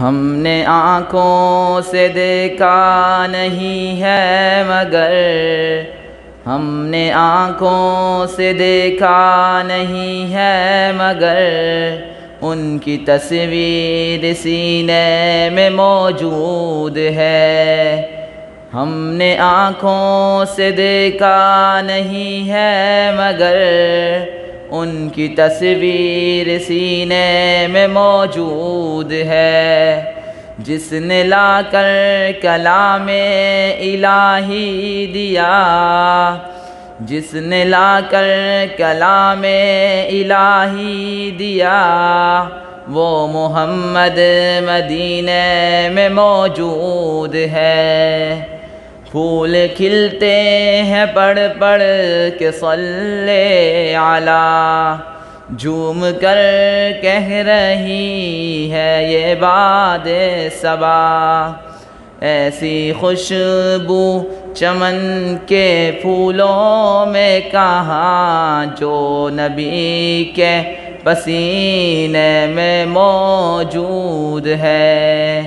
ہم نے آنکھوں سے دیکھا نہیں ہے مگر ہم نے آنکھوں سے دیکھا نہیں ہے مگر ان کی تصویر سینے میں موجود ہے۔ ہم نے آنکھوں سے دیکھا نہیں ہے مگر ان کی تصویر سینے میں موجود ہے۔ جس نے لا کر کلام الہی دیا، جس نے لا کر کلام الہی دیا، وہ محمد مدینے میں موجود ہے۔ پھول کھلتے ہیں پڑھ پڑھ کے صلی علی، جھوم کر کہہ رہی ہے یہ باد صبا۔ ایسی خوشبو چمن کے پھولوں میں کہاں جو نبی کے پسینے میں موجود ہے۔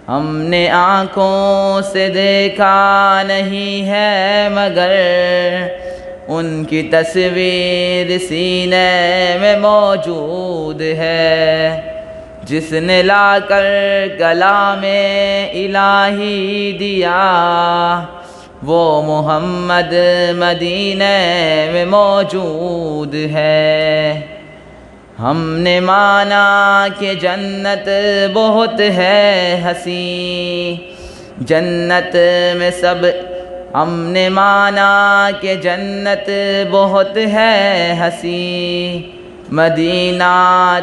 ہم نے آنکھوں سے دیکھا نہیں ہے مگر ان کی تصویر سینے میں موجود ہے۔ جس نے لا کر کلام الہی دیا، وہ محمد مدینے میں موجود ہے۔ ہم نے مانا کہ جنت بہت ہے حسین، جنت میں سب ہم نے مانا کہ جنت بہت ہے حسین، مدینہ